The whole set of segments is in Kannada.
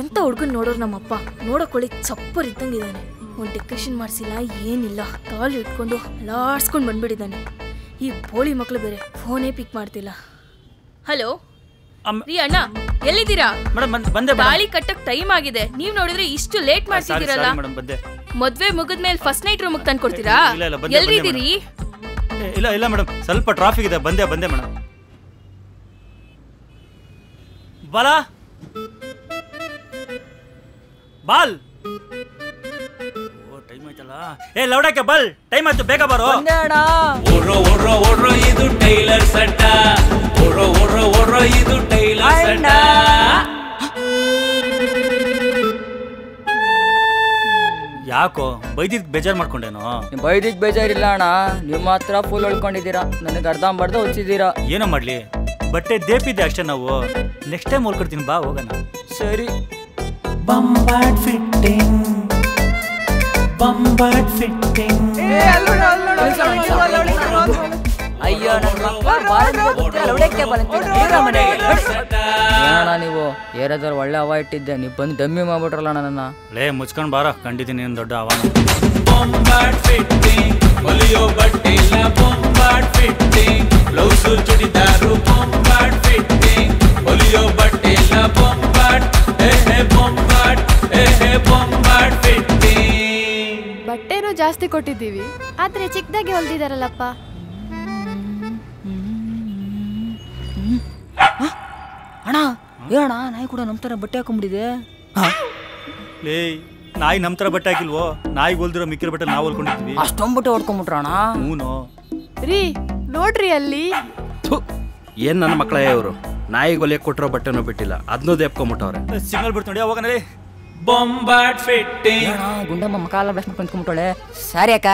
ಎಂತ ಹುಡ್ಗನ್ ನೋಡೋರು ನಮ್ಮಪ್ಪ ನೋಡೋಕೊಳ್ಳಿ ಚಪ್ಪರ್ ಇದ್ದಂಗಿದ್ದಾನೆ. ಒಂದು ಡೆಕೋರೇಷನ್ ಮಾಡಿಸಿಲ್ಲ ಏನಿಲ್ಲ, ತಾಳಿ ಇಟ್ಕೊಂಡು ಲಾಡ್ಸ್ಕೊಂಡು ಬಂದ್ಬಿಟ್ಟಿದ್ದಾನೆ. ಈ ಬೋಳಿ ಮಕ್ಳು ಬೇರೆ ಫೋನೇ ಪಿಕ್ ಮಾಡ್ತಿಲ್ಲ. ಹಲೋ ರೀ ಅಣ್ಣ, ಎಲ್ಲಿದ್ದೀರಾ? ತಾಳಿ ಕಟ್ಟಕ್ ಟೈಮ್ ಆಗಿದೆ, ನೀವ್ ನೋಡಿದ್ರೆ ಇಷ್ಟು ಲೇಟ್ ಮಾಡ್ತಿದ್ದೀರಲ್ಲ. ಮದ್ವೆ ಮುಗಿದ್ಮೇಲೆ ಫಸ್ಟ್ ನೈಟ್ ರೂಮ್ ತಂದ್ಕೊಡ್ತೀರಾ? ಎಲ್ಲಿದ್ದೀರಿ? ಇಲ್ಲ ಇಲ್ಲ ಮೇಡಮ್, ಸ್ವಲ್ಪ ಟ್ರಾಫಿಕ್ ಇದೆ, ಬಂದೆ ಮೇಡಮ್. ಬಾಲಾ ಬಾಲ್, ಟೈಮ್ ಆಯ್ತಲ್ಲ. ಏ ಲೌಡಕ್ಕೆ ಬಾಲ್, ಟೈಮ್ ಆಯ್ತು, ಬೇಗ ಬರೋ. ಓಡ್ರೋ ಓಡ್ರೋ ಓಡ್ರೋ ಇದು ಟೈಲರ್ ಸಟ್ಟ, ಓಡ್ರೋ ಓಡ್ರೋ ಓಡ್ರೋ ಇದು ಟೈಲರ್ ಸಟ್ಟ. ಯಾಕೋ ಬೈದಿದ್ ಬೇಜಾರ್ ಮಾಡ್ಕೊಂಡೇನೋ? ಬೈದಿದ್ ಬೇಜಾರಿಲ್ಲ ಅಣ್ಣ, ನೀವು ಮಾತ್ರ ಫುಲ್ ಉಳ್ಕೊಂಡಿದ್ದೀರಾ, ನನಗೆ ಅರ್ಧಂಬರ್ಧ ಹೊಚ್ಚಿದ್ದೀರಾ. ಏನೋ ಮಾಡ್ಲಿ, ಬಟ್ಟೆ ದೇಪಿದ್ದೆ ಅಷ್ಟೇ. ನಾವು ನೆಕ್ಸ್ಟ್ ಟೈಮ್ ಹೊಲ್ಕೊಡ್ತೀನಿ, ಬಾ ಹೋಗೋಣ. ಸರಿ. ಬಂಬಾಟ್ ಫಿಟ್ಟಿಂಗ್, ಬಂಬಾಟ್ ಫಿಟ್ಟಿಂಗ್. ಅಯ್ಯೋ ನೀವು ಏರಿಯಾದಲ್ಲಿ ಒಳ್ಳೆ ಹವಾ ಇಟ್ಟಿದ್ದೆ, ನೀವು ಬಂದು ಡಮ್ಮಿ ಮಾಡ್ಬಿಟ್ರಲ್ಲ ನನ್ನ. ಲೇ ಮುಚ್ಕೊಂಡ್ ಬಾರ, ಕಂಡಿದ್ದೀನಿ ನೀನು ದೊಡ್ಡ ಹವಾನ. ಬಂಬಾಟ್ ಫಿಟ್ಟಿಂಗ್, ಹೊಲಿಯೋ ಬಟ್ಟೆ ಇಲ್ಲ ಬಂಬಾಟ್ ಫಿಟ್ಟಿಂಗ್, ಬ್ಲೌಸ್ ಚೂಡಿದಾರು ಬಂಬಾಟ್ ಫಿಟ್ಟಿಂಗ್, ಹೊಲಿಯೋ ಬಟ್ಟೆ ಇಲ್ಲ ಬಂಬಾಟ್, ಬಂಬಾಟ್ ಬಂಬಾಟ್ ಫಿಟ್ಟಿಂಗ್. ಬಟ್ಟೆನೂ ಜಾಸ್ತಿ ಕೊಟ್ಟಿದ್ದೀವಿ, ಆದ್ರೆ ಚಿಕ್ಕದಾಗಿ ಹೊಲ್ದಿದಾರಲ್ಲಪ್ಪ. ಅಣ್ಣ ಹೇಳಣ್ಣ, ನಾಯಿ ಕೂಡ ನಮ್ ತರ ಬಟ್ಟೆ ಹಾಕೊಂಡ್ಬಿಟ್ಟಿದೆ. ಲೇ ನಾಯಿ ನಮ್ ತರ ಬಟ್ಟೆ ಹಾಕಿಲ್ವೋ? ನಾಯಿ ಹೊಲ್ದಿರೋ ಮಿಕ್ಕಿರೋ ಬಟ್ಟೆ ನಾವು ಹೊಲ್ಕೊಂಡಿದ್ವಿ. ಅಷ್ಟೊಂದು ಬಟ್ಟೆ ಹೊಡ್ಕೊಂಡ್ಬಿಟ್ರ ಅಣ್ಣ. ಹೂನು ರೀ ನೋಡ್ರಿ ಅಲ್ಲಿ. ಏನ್ ನನ್ನ ಮಕ್ಕಳೇ ಇವರು, ನಾಯಿಗೆ ಹೊಲಿಯಕ್ಕೆ ಕೊಟ್ಟಿರೋ ಬಟ್ಟೆನೂ ಬಿಟ್ಟಿಲ್ಲ, ಅದನ್ನೂ ದೇಪ್ಕೊಂಬಿಟ್ಟವ್ರೆ. ಸಿಗ್ನಲ್ ಬಿಡ್ತು ನೋಡಿ, ಹೋಗೋಣ. ಬಂಬಾಟ್ ಫಿಟ್ಟಿಂಗ್. ಗುಂಡಮ್ಮ ಮಕಾಲ ಬ್ರಷ್ ಮಾಡ್ಕೊಂಡು ಕುಂತ್ಕೊಂಡ್ಬಿಟ್ಟಳೆ. ಸಾರಿ ಅಕ್ಕ.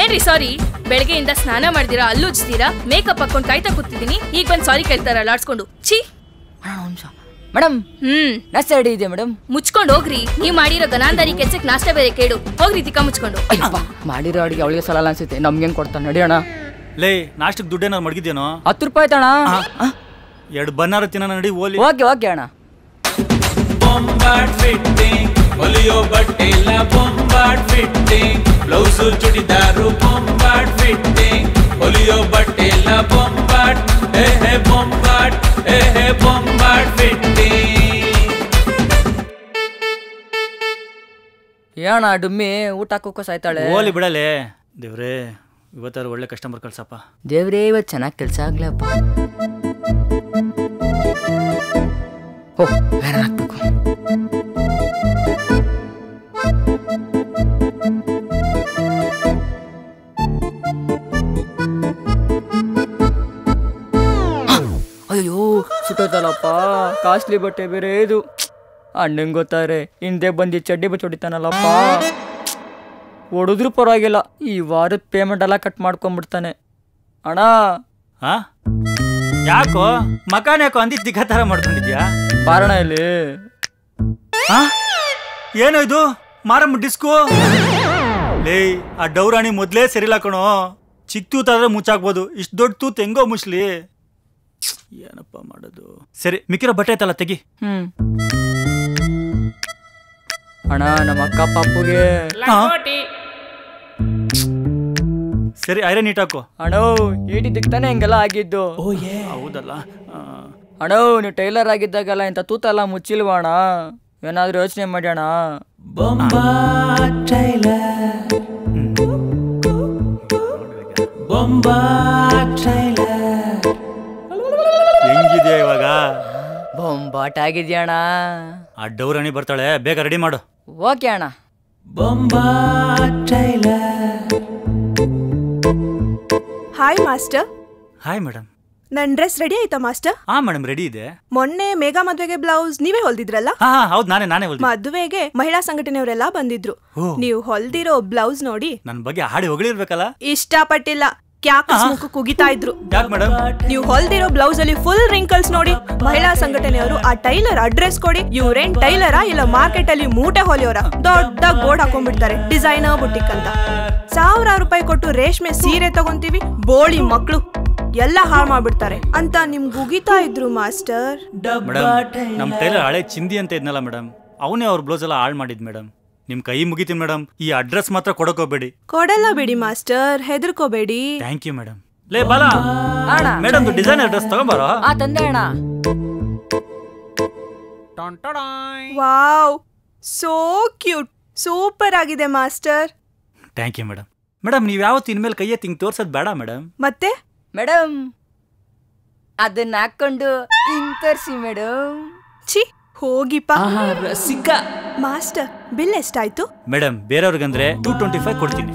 ಏನ್ರಿ ಸಾರಿ? ಬೆಳಗ್ಗೆಯಿಂದ ಸ್ನಾನ ಮಾಡ್ದಿರಾ, ಅಲ್ಲೂ ಉಜ್ತೀರಾ, ಮೇಕಪ್ ಹಾಕೊಂಡು ಕಾಯ್ತಾ ಕೂತಿದ್ದೀನಿ, ಈಗ ಬಂದು ಸಾರಿ ಕೇಳ್ತಾರಲ್ಲ ಆಡ್ಸ್ಕೊಂಡು. ಛೀ ಮೇಡಮ್. ನಾಷ್ಟ ರೆಡಿ ಇದೆ ಮೇಡಮ್. ಮುಚ್ಕೊಂಡು ಹೋಗ್ರಿ, ನೀವ್ ಮಾಡಿರೋ ಗನಾಂದಾರಿ ಕೆಲ್ಸಕ್ಕೆ ನಾಷ್ಟ ಬೇರೆ ಕೇಳು. ಹೋಗ್ರಿ ತಿಕ್ಕ ಮುಚ್ಕೊಂಡು. ಮಾಡಿರೋ ಅಡಿಗೆ ಅವಳಿಗೆ ಸಲ ಅನ್ಸುತ್ತೆ, ನಮ್ಗೇನ್ ಕೊಡ್ತಾನೆ ನಡಿಯೋಣ. ಲೇ ನಾಷ್ಟಕ್ಕೆ ದುಡ್ಡೇನಾದ್ರು ಮಡಗಿದ್ಯೇನೋ? 10 ರೂಪಾಯಿ ತಣ. 2 ಬನ್ನಾರು ತಿನ್ನ ನಡಿ ಓಲಿ. ಓಕೆ ಅಣ್ಣ. ಬಂಬಾಟ್ ಫಿಟ್ಟಿಂಗ್, ಹೊಲಿಯೋ ಬಟ್ಟೆ ಇಲ್ಲ ಬಂಬಾಟ್ ಫಿಟ್ಟಿಂಗ್, ಬ್ಲೌಸ್ ಚೂಡಿದಾರು ಬಂಬಾಟ್ ಫಿಟ್ಟಿಂಗ್, ಹೊಲಿಯೋ ಬಟ್ಟೆ ಇಲ್ಲ ಬಂಬಾಟ್, ಬಂಬಾಟ್ ಬಂಬಾಟ್ ಫಿಟ್ಟಿಂಗ್. ಏಣ ಡುಮ್ಮಿ ಊಟ ಹಾಕೋಕೋ ಸಾಯ್ತಾಳೆ. ಓಲಿ ಬಿಡಲೇ. ದೇವ್ರೇ ಇವತ್ತಾರು ಒಳ್ಳೆ ಕಸ್ಟಮರ್ ಕಳ್ಸಪ್ಪ. ದೇವ್ರೇ ಇವತ್ತು ಚೆನ್ನಾಗಿ ಕೆಲಸ ಆಗ್ಲಪ್ಪ. ಓ ಬೇರೆ ಹಾಕ್ಬೇಕು. ಅಯ್ಯೋ ಸುಟ್ಟೋಯ್ತಲ್ಲಪ್ಪ, ಕಾಸ್ಟ್ಲಿ ಬಟ್ಟೆ ಬೇರೆ ಇದು. ಅಣ್ಣಂಗೆ ಗೊತ್ತಾರೆ, ಹಿಂದೆ ಬಂದು ಚಡ್ಡಿ ಬಚ್ಚ ಹೊಡಿತಾನಲ್ಲಪ್ಪ. ಹೊಡಿದ್ರು ಪರವಾಗಿಲ್ಲ, ಈ ವಾರದ ಪೇಮೆಂಟ್ ಎಲ್ಲ ಕಟ್ ಮಾಡ್ಕೊಂಡ್ಬಿಡ್ತಾನೆ ಅಣ್ಣ. ಯಾಕೋ ಮಕಾನ್ ಯಾಕೋ ಅಂದಿದ್ದು ದಿಕ್ಕ ತರ ಮಾಡ್ಕೊಂಡಿದ್ಯಾ? ಬಾರಣ ಇಲ್ಲಿ. ಏನೋ ಇದು ಮಾರಮ್ಮ ಡಿಸ್ಕೋ? ಲೇ ಆ ಡೌರಾಣಿ ಮೊದ್ಲೇ ಸರಿಲ್ಲ ಕಣೋ. ಚಿಕ್ಕ ತೂತಾದ್ರೆ ಮುಚ್ಚಾಕ್ಬೋದು, ಇಷ್ಟು ದೊಡ್ಡ ತೂತ್ ಹೆಂಗೋ ಮುಸ್ಲಿ. ಏನಪ್ಪ ಮಾಡೋದು? ಸರಿ ಮಿಕ್ಕಿರೋ ಬಟ್ಟೆ ಐತಲ್ಲ ತೆಗಿ. ಅಣ್ಣ ನಮ್ಮ ಅಕ್ಕ ಪಾಪುಗೆ. ಸರಿ ಐರನ್ ನೀಟ್ ಹಾಕು. ಅಣ್ಣ ಈಟಿದ್ದಕ್ಕೆ ತಾನೇ ಹಿಂಗೆಲ್ಲ ಆಗಿದ್ದು. ಹೌದಲ್ಲ ಅಣ್ಣ, ನೀವು ಟೈಲರ್ ಆಗಿದ್ದಾಗಲ್ಲ ಇಂಥ ತೂತ ಎಲ್ಲ ಮುಚ್ಚಿಲ್ವಾ ಅಣ್ಣ? ಏನಾದ್ರೂ ಯೋಚನೆ ಮಾಡಿ ಅಣ್ಣ. ಬಂಬಾಟ್ ಟೈಲರ್, ಬಂಬಾಟ್ ಟೈಲರ್. ಹೆಂಗಿದ್ಯಾ ಇವಾಗ? ಬೊಂಬಾಟ್ ಆಗಿದ್ಯಣ್ಣ. ಆ ಡೌರಾಣಿ ಬರ್ತಾಳೆ, ಬೇಗ ರೆಡಿ ಮಾಡು. ಓಕೆ ಅಣ್ಣ. ಬಂಬಾಟ್ tailor. Hi master. Hi madam. ನನ್ ಡ್ರೆಸ್ ರೆಡಿ ಆಯ್ತಾ ಮಾಸ್ಟರ್? ಹಾ ಮೇಡಮ್ ರೆಡಿ ಇದೆ. ಮೊನ್ನೆ ಮೇಘಾ ಮದ್ವೆಗೆ ಬ್ಲೌಸ್ ನೀವೇ ಹೊಲ್ದಿದ್ರಲ್ಲ? ಹೌದು ನಾನೇ ಹೊಲ್ದಿದ್ದೆ. ಮದ್ವೆಗೆ ಮಹಿಳಾ ಸಂಘಟನೆಯವರೆಲ್ಲ ಬಂದಿದ್ರು. ನೀವು ಹೊಲ್ದಿರೋ ಬ್ಲೌಸ್ ನೋಡಿ ನನ್ ಬಗ್ಗೆ ಹಾಡಿ ಹೊಗಳಿರ್ಬೇಕಲ್ಲ. ಇಷ್ಟಪಟ್ಟಿಲ್ಲ, ಕ್ಯಾಕಸ್ ಮುಖ ಕುಗಿತಾ ಇದ್ರು. ಯಾಕೆ ಮೇಡಮ್? ನೀವು ಹೊಲ್ದಿರೋ ಬ್ಲೌಸ್ ಅಲ್ಲಿ ಫುಲ್ ರಿಂಕಲ್ಸ್ ನೋಡಿ ಮಹಿಳಾ ಸಂಘಟನೆಯವರು ಆ ಟೈಲರ್ ಅಡ್ರೆಸ್ ಕೊಡಿ, ಇವ್ರೇನ್ ಟೈಲರಾ ಇಲ್ಲ ಮಾರ್ಕೆಟ್ ಅಲ್ಲಿ ಮೂಟೆ ಹೊಲಿಯೋರ, ದೊಡ್ಡ ಬೋರ್ಡ್ ಹಾಕೊಂಡ್ಬಿಡ್ತಾರೆ ಡಿಸೈನರ್ ಬುಟಿಕ್ ಅಂತ. 1000 ರೂಪಾಯಿ ಕೊಟ್ಟು ರೇಷ್ಮೆ ಸೀರೆ ತಗೊಂತೀವಿ, ಬೋಳಿ ಮಕ್ಳು ಎಲ್ಲ ಹಾಳು ಮಾಡ್ಬಿಡ್ತಾರೆ ಅಂತ ನಿಮ್ಗೆ ಉಗಿತಾ ಇದ್ರು ಮಾಸ್ಟರ್. ಮೇಡಮ್ ನಮ್ಮ ಟೈಲರ್ ಹಳೆ ಚಿಂದಿ ಅಂತ ಇದ್ನಲ್ಲ ಮೇಡಮ್, ಅವನೇ ಅವ್ರ ಬ್ಲೌಸ್ ಎಲ್ಲ ಹಾಳು ಮಾಡಿದ್ ಮೇಡಮ್. ನಿಮ್ ಕೈ ಮುಗಿತೀನಿ ಮೇಡಮ್, ಈ ಅಡ್ರೆಸ್ ಮಾತ್ರ ಕೊಡಕೋಬೇಡಿ. ಕೊಡಲ್ಲ ಬಿಡಿ ಮಾಸ್ಟರ್, ಹೆದರ್ಕೋಬೇಡಿ. Thank you madam. ಲೇ ಬಾಲಾ ಮೇಡಮ್ ಡಿಸೈನ್ ಅಡ್ರೆಸ್ ತಗೊಂಬಾರೋ. ತಂದೆ ಅಣ್ಣ. ವಾವ್, ಸೋ ಕ್ಯೂಟ್, ಸೂಪರ್ ಆಗಿದೆ master. Thank you madam. Madam ನೀವು ಯಾವತ್ತು ಇನ್ಮೇಲೆ ಕೈಯೇ ತಿಂಗ್ ತೋರ್ಸೋದು ಬೇಡ ಮೇಡಮ್. ಮತ್ತೆ ಮೇಡಮ್ ಅದನ್ನ ಹಾಕೊಂಡು ತೋರಿಸಿ ಮೇಡಮ್. ಛೀ ಹೋಗಿಪ್ಪ. ರಸಿಕ ಮಾಸ್ಟರ್ ಬಿಲ್ ಎಷ್ಟಾಯ್ತು? ಮೇಡಮ್ ಬೇರೆಯವ್ರಿಗಂದ್ರೆ 225 ಕೊಡ್ತೀನಿ,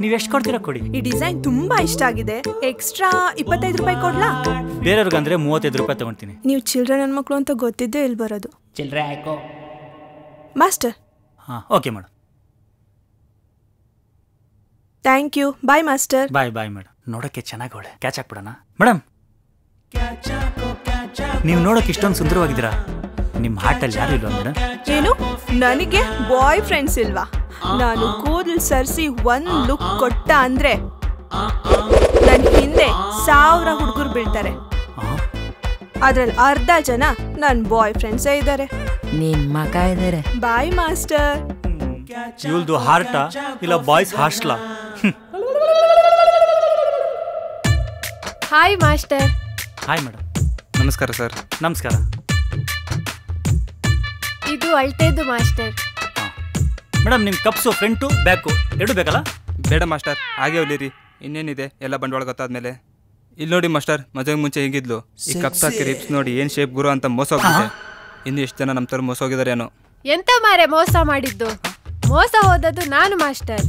ನೀವ್ ಎಷ್ಟು ಕೊಡ್ತೀರಾ ಕೊಡಿ. ಈ ಡಿಸೈನ್ ತುಂಬಾ ಇಷ್ಟ ಆಗಿದೆ, ಎಕ್ಸ್ಟ್ರಾ 25 ರೂಪಾಯಿ ಕೊಡ್ಲಾ? ಬೇರೆಯವ್ರಿಗಂದ್ರೆ 35 ರೂಪಾಯಿ ತಗೊಳ್ತೀನಿ. ನೀವು ಚಿಲ್ಡ್ರನ್ ಹೆಣ್ಮಕ್ಳು ಅಂತ ಗೊತ್ತಿದ್ದೇ ಇಲ್ಲಿ ಬರೋದು. ಚಿಲ್ಡ್ರೆ ಹಾಕೋ ಮಾಸ್ಟರ್. ಹಾಂ okay madam. Thank you. Bye master. Bye bye madam. ನೋಡೋಕ್ಕೆ ಚೆನ್ನಾಗವಳೆ, ಕ್ಯಾಚ್ ಹಾಕ್ಬಿಡೋಣ ಮೇಡಮ್. ನೀವು ನೋಡೋಕೆ ಇಷ್ಟೊಂದು ಸುಂದರವಾಗಿದ್ದೀರಾ, ನಿಮ್ಮ ಹಾರ್ಟಲ್ಲಿ ಯಾರು ಇಲ್ವಾ ಮೇಡಮ್? ಏನು ನನಗೆ ಬಾಯ್ ಫ್ರೆಂಡ್ಸ್ ಇಲ್ವಾ? ನಾನು ಕೂದಲು ಸರ್ಸಿ ಒಂದ್ ಲುಕ್ ಕೊಟ್ಟ ಅಂದ್ರೆ ನನ್ನ ಹಿಂದೆ 1000 ಹುಡುಗರು ಬೀಳ್ತಾರೆ, ಅದ್ರಲ್ಲಿ ಅರ್ಧ ಜನ ನನ್ನ ಬಾಯ್ ಫ್ರೆಂಡ್ಸೇ ಇದ್ದಾರೆ. ನಿನ್ ಮಗ ಇದಾರೆ. ಬಾಯ್ ಮಾಸ್ಟರ್. ಇವಳ್ದು ಹಾರ್ಟಾ ಇಲ್ಲ ಬಾಯ್ಸ್ ಹಾಸ್ಟ್ಲಾ? Hi master. Hi madam. ನಮಸ್ಕಾರ ಸರ್. ನಮಸ್ಕಾರ. ಇದು ಅಳ್ತೆದು ಮಾಸ್ಟರ್. ಹಾಂ ಮೇಡಮ್, ನಿಮ್ಮ ಕಪ್ಸು ಫ್ರಂಟು ಬ್ಯಾಕು ಎರಡು ಬೇಕಲ್ಲ? ಬೇಡ ಮಾಸ್ಟರ್, ಹಾಗೆ ಹೊಲಿರಿ. ಇನ್ನೇನಿದೆ ಎಲ್ಲ ಬಂಡವಾಳ ಗೊತ್ತಾದ್ಮೇಲೆ. ಇಲ್ಲಿ ನೋಡಿ ಮಾಸ್ಟರ್, ಮದುವೆಗೆ ಮುಂಚೆ ಹೇಗಿದ್ಲು, ಈ ಕಪ್ಸ್ ಹಾಕಿ ರಿಪ್ಸ್ ನೋಡಿ ಏನು ಶೇಪ್ ಗುರು ಅಂತ ಮೋಸ ಹೋಗಿದೆ. ಇನ್ನು ಎಷ್ಟು ಜನ ನಮ್ಮ ಥರ ಮೋಸ ಹೋಗಿದ್ದಾರೆ ಏನೋ. ಎಂತ ಮಾರೆ ಮೋಸ ಮಾಡಿದ್ದು? ಮೋಸ ಹೋದದ್ದು ನಾನು ಮಾಸ್ಟರ್.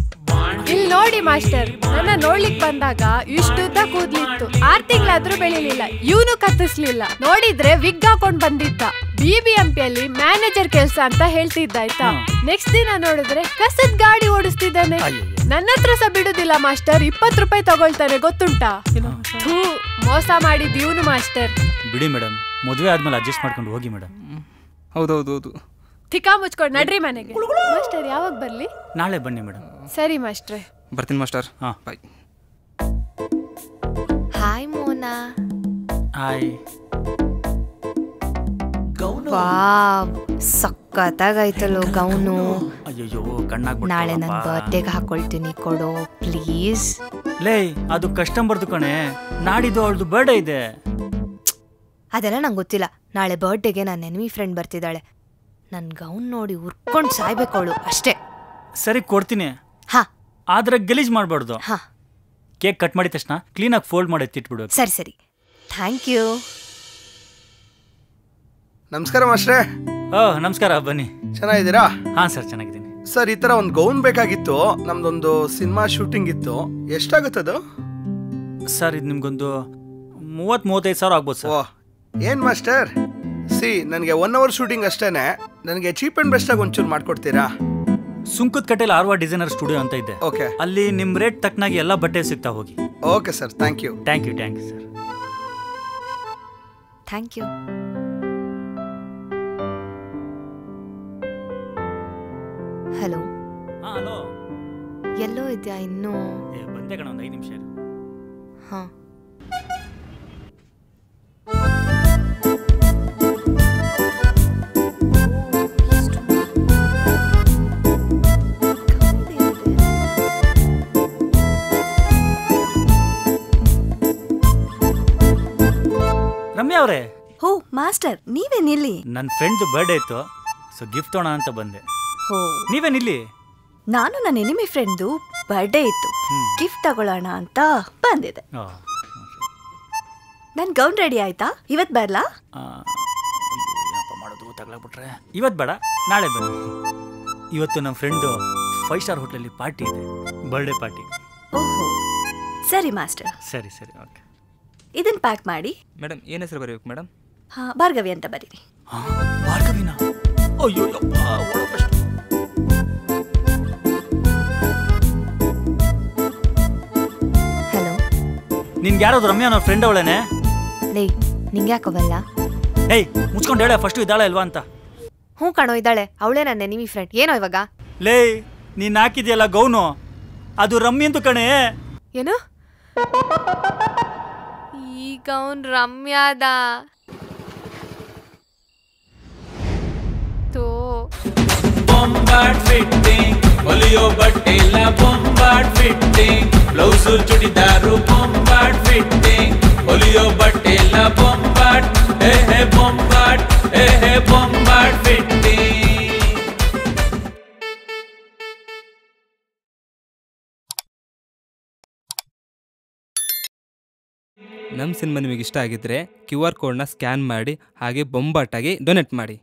ಇಲ್ಲಿ ನೋಡಿ ಮಾಸ್ಟರ್, ನನ್ನ ನೋಡ್ಲಿಕ್ ಬಂದಾಗ ಇಷ್ಟುದ್ದ ಕೂದ್ಲಿತ್ತು, 6 ತಿಂಗಳಾದ್ರೂ ಬೆಳಿಲಿಲ್ಲ, ಇವನು ಕತ್ತಿಸ್ಲಿಲ್ಲ. ನೋಡಿದ್ರೆ ವಿಗ್ ಹಾಕೊಂಡ್ ಬಂದಿದ್ದ, BBMPಯಲ್ಲಿ ಮ್ಯಾನೇಜರ್ ಕೆಲ್ಸ ಅಂತ ಹೇಳ್ತಿದ್ದ ಆಯ್ತಾ. ನೆಕ್ಸ್ಟ್ ದಿನ ನೋಡಿದ್ರೆ ಕಸದ ಗಾಡಿ ಓಡಿಸ್ತಿದ್ದಾನೆ. ನನ್ನ ಹತ್ರ ಸಹ ಬಿಡುದಿಲ್ಲ ಮಾಸ್ಟರ್, 20 ರೂಪಾಯಿ ತಗೊಳ್ತಾನೆ ಗೊತ್ತುಂಟಾ? ಮೋಸ ಮಾಡಿದ್ ಇವನು ಮಾಸ್ಟರ್. ಬಿಡಿ ಮೇಡಮ್, ಮದುವೆ ಆದ್ಮೇಲೆ ಅಡ್ಜಸ್ಟ್ ಮಾಡ್ಕೊಂಡು ಹೋಗಿ ಮೇಡಮ್. ಹೌದೌದು. ತಿಕಾ ಮುಚ್ಕೊಂಡು ನಡ್ರಿ ಮನೆಗೆ. ಮಾಸ್ಟರ್ ಯಾವಾಗ ಬರ್ಲಿ? ನಾಳೆ ಬನ್ನಿ ಮೇಡಮ್. ಸರಿ ಮಾಸ್ಟ್ರೆ. ಬರ್ತೀನಿ ಮಾಸ್ಟರ್. ಹಾಂ bye. Hi Mona. Hi. Wow, ಸಕ್ಕತ್ತಾಗೈತಲ್ಲೋ ಗೌನು. ಅಯ್ಯೋ ಕಣ್ಣಾಗ್ಬಿಟ್ಟು. ನಾಳೆ ನನ್ನ ಬರ್ಡೇಗೆ ಹಾಕೊಳ್ತೀನಿ, ಕೊಡೋ ಪ್ಲೀಸ್. ಲೇ ಅದು ಕಸ್ಟಮರ್ದು ಕಣೆ, ನಾಡಿದ್ದು ಅವಳದು ಬರ್ಡೇ ಇದೆ. ಅದೆಲ್ಲ ನಂಗೆ ಗೊತ್ತಿಲ್ಲ. ನಾಳೆ ಬರ್ಡೇಗೆ ನನ್ನ ಎನಿಮಿ ಫ್ರೆಂಡ್ ಬರ್ತಿದ್ದಾಳೆ. ನನ್ನ ಗೌನ್ ನೋಡಿ ಉರ್ಕೊಂಡು ಸಾಯ್ಬೇಕು ಅವಳು ಅಷ್ಟೇ. ಸರಿ ಕೊಡ್ತೀನಿ. ಹಾ, ಆದ್ರೆ ಗಲೀಜ್ ಮಾಡಬಾರ್ದು. ಹಾ, ಕೇಕ್ ಕಟ್ ಮಾಡಿದ ತಕ್ಷಣ ಕ್ಲೀನಾಗಿ ಫೋಲ್ಡ್ ಮಾಡಿ ಎತ್ತಿಟ್ಬಿಡು. ಸರಿ ಸರಿ, ಥ್ಯಾಂಕ್ ಯು. ನಮಸ್ಕಾರ ಮಾಸ್ಟ್ರೇ. ನಮಸ್ಕಾರ, ಬನ್ನಿ. ಚೆನ್ನಾಗಿದ್ದೀರಾ? ಹಾಂ ಸರ್, ಚೆನ್ನಾಗಿದ್ದೀನಿ. ಸರ್, ಈ ಥರ ಒಂದು ಗೌನ್ ಬೇಕಾಗಿತ್ತು, ನಮ್ದೊಂದು ಸಿನಿಮಾ ಶೂಟಿಂಗ್ ಇತ್ತು. ಎಷ್ಟಾಗುತ್ತದು? ಸರ್ ಇದು ನಿಮ್ಗೊಂದು 30-35 ಸಾವಿರ ಆಗ್ಬೋದು ಸರ್. ಓಹ್, ಏನು ಮಾಸ್ಟರ್, ನನಗೆ 1 ಅವರ್ ಶೂಟಿಂಗ್ ಅಷ್ಟೇನೆ, ನನಗೆ ಚೀಪ್ ಆ್ಯಂಡ್ ಬೆಸ್ಟಾಗಿ ಒಂಚೂರು ಮಾಡ್ಕೊಡ್ತೀರಾ? ಸುಂಕದ ಕಟ್ಟೆಲಿ ಆರ್ವಾ ಡಿಸೈನರ್ ಸ್ಟುಡಿಯೋ ಅಂತ ಇದೆ. ಓಕೆ, ಅಲ್ಲಿ ನಿಮ್ಮ ರೇಟ್ ತಕ್ಕನಾಗಿ ಎಲ್ಲ ಬಟ್ಟೆ ಸಿಗ್ತಾ ಹೋಗಿ. Okay sir, thank you. Thank you sir. Thank you. Hello. ಹಾಂ ಹಲೋ. ಎಲ್ಲೋ ಇದೆಯಾ ಇನ್ನೂ? ಬಂದೆ ಕಣ, ಒಂದು 5 ನಿಮಿಷ. ಹಾಂ. ರಮ್ಯಾ ಅವರೇ. ಹೋ ಮಾಸ್ಟರ್, ನೀವೇನಿಲ್ಲಿ? ನನ್ನ ಫ್ರೆಂಡ್ ಬರ್ಡೇ ಇತ್ತು, ಸೊ ಗಿಫ್ಟ್ ತೊಗೊಳ ಅಂತ ಬಂದೆ. ಹೋ, ನೀವೇನಿಲ್ಲಿ? ನಾನು ನನ್ನ ಎನಿಮಿ ಫ್ರೆಂಡ್ದು ಬರ್ಡೇ ಇತ್ತು, ಗಿಫ್ಟ್ ತಗೊಳ್ಳೋಣ ಅಂತ ಬಂದಿದೆ. ನನ್ ಗೌನ್ ರೆಡಿ ಆಯ್ತಾ? ಇವತ್ತು ಬರ್ಲಾ? ಏನಪ್ಪ ಮಾಡೋದು, ತಗೊಳಬಿಟ್ರೆ. ಇವತ್ತು ಬೇಡ, ನಾಳೆ ಬನ್ನಿ. ಇವತ್ತು ನಮ್ಮ ಫ್ರೆಂಡು 5 ಸ್ಟಾರ್ ಹೋಟ್ಲಲ್ಲಿ ಪಾರ್ಟಿ ಇದೆ, ಬರ್ಡೇ ಪಾರ್ಟಿ. ಓಹೋ, ಸರಿ ಮಾಸ್ಟರ್. ಸರಿ ಸರಿ, ಓಕೆ. ಇದನ್ನ ಪ್ಯಾಕ್ ಮಾಡಿ. ಮೇಡಮ್ ಏನು ಹೆಸರು ಬರೀಬೇಕು ಮೇಡಮ್? ಹಾಂ, ಭಾರ್ಗವಿ ಅಂತ ಬರೀರಿ. ಭಾರ್ಗವಿನಾ? ಅಯ್ಯೋ ಹಲೋ. ನಿನ್ಗೆ ಯಾರಾದ್ರು ರಮ್ಯಾ ಅನ್ನೋ ಫ್ರೆಂಡ್ ಅವಳೇನೆ? ಲೇ, ನಿಂಗೆ ಯಾಕೋವಲ್ಲ? ಏಯ್ ಮುಚ್ಕೊಂಡು ಹೇಳ ಫಸ್ಟು ಇದ್ದಾಳೆ ಅಲ್ವಾ ಅಂತ. ಹ್ಞೂ ಕಣೋ, ಇದ್ದಾಳೆ, ಅವಳೇ ನನ್ನ ಎನಿಮಿ ಫ್ರೆಂಡ್. ಏನೋ ಇವಾಗ? ಲೇ, ನೀನ್ ಹಾಕಿದ್ಯಲ್ಲ ಗೌನು, ಅದು ರಮ್ಯಂದು ಕಣೆ. ಏನು? ಈಗ ಅವನ್ ರಮ್ಯಾದ ಬೊಂಬಾಟ್ ಫಿಟ್ಟಿಂಗ್ ಹೊಲಿಯೋ ಬಟ್ಟೆ ಇಲ್ಲ ಬೊಂಬಾಟ್ ಫಿಟ್ಟಿಂಗ್ ಬ್ಲೌಸು ಚುಡಿದಾರು ಬೊಂಬಾಟ್ ಫಿಟ್ಟಿಂಗ್ ಹೊಲಿಯೋ ಬಟ್ಟೆ ಇಲ್ಲ ಬೊಂಬಾಟ್ ಹೇ ಬೊಂಬಾಟ್ ಹೇ ಬೊಂಬಾಟ್ ಫಿಟ್ಟಿಂಗ್. ನಮ್ಮ ಸಿನಿಮಾ ನಿಮಗೆ ಇಷ್ಟ ಆಗಿದ್ರೆ QR ಕೋಡ್ನ ಸ್ಕ್ಯಾನ್ ಮಾಡಿ ಹಾಗೆ ಬೊಂಬಾಟಾಗಿ ಡೊನೇಟ್ ಮಾಡಿ.